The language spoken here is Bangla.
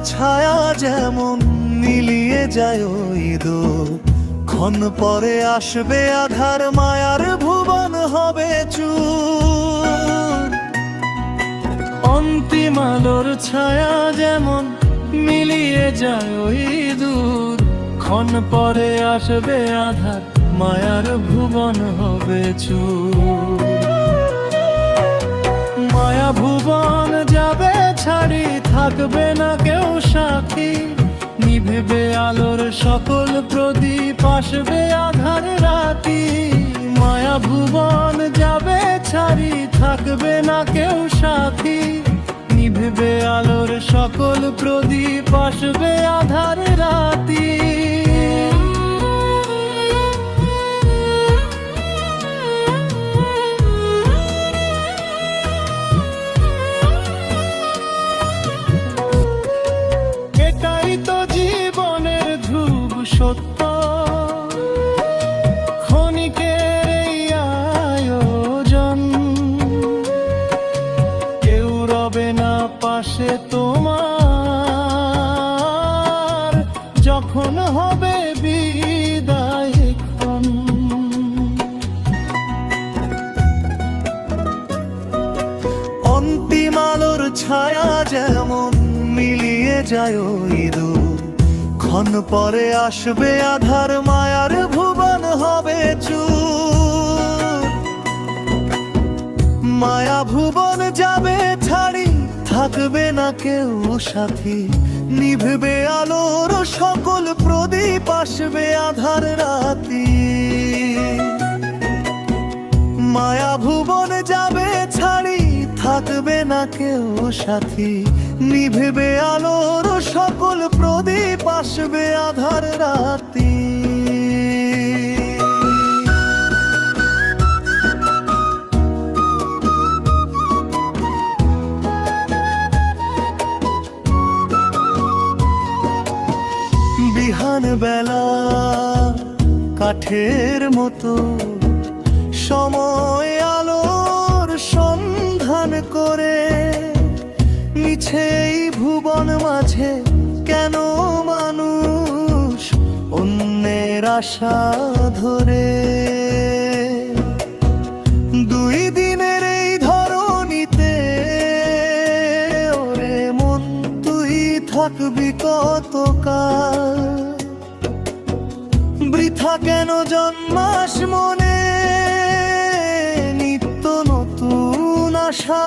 ছায়া যেমন মিলিয়ে যায় ওই দূর, ক্ষণ পরে আসবে আধার, মায়ার ভুবন হবে চুর। অন্তিম আলোর ছায়া যেমন মিলিয়ে যায় ওই দূর, ক্ষণ পরে আসবে আধার, মায়ার ভুবন হবে চুর। মায়া ভুবন যাবে ছাড়ি, থাকবে না কেউ সাথী, নিভবে আলোর সকল প্রদীপ, আসবে আধার রাতি। মায়া ভুবন যাবে ছাড়ি, থাকবে না কেউ সাথী, নিভবে আলোর সকল প্রদীপ, আসবে আধার রাতি। এটাই তো জীবনের ধ্রুব সত্য, ক্ষণিকের এই আয়োজন। কেউ রবে না পাশে তোমার, যখন হবে বিদায়ক্ষণ। অন্তিম আলোর ছায়া যেমন মিলিয়ে যায় ওই দূর, ক্ষণ পরে আসবে আধার, মায়ার ভুবন হবে চুর। মায়া ভুবন যাবে ছাড়ি, থাকবে না কেউ সাথী, নিভবে আলোর সকল প্রদীপ, আসবে আধার রাতি। মায়া ভুবন যাবে ছাড়ি, থাকবে না কেউ সাথী, নিভবে আলোর সকল প্রদীপ, আসবে আধার রাতি। বিহান বেলা কাঠের মতো সময় আলোর সন্ধান করে, মিছেই ভুবন মাঝে কেন মানুষ অন্যের আশা ধরে। দুই দিনের এই ধরণীতে ওরে মন তুই থাকবি কতকাল, বৃথা কেন জন্মাস মনে নিত্য নতুন আশা।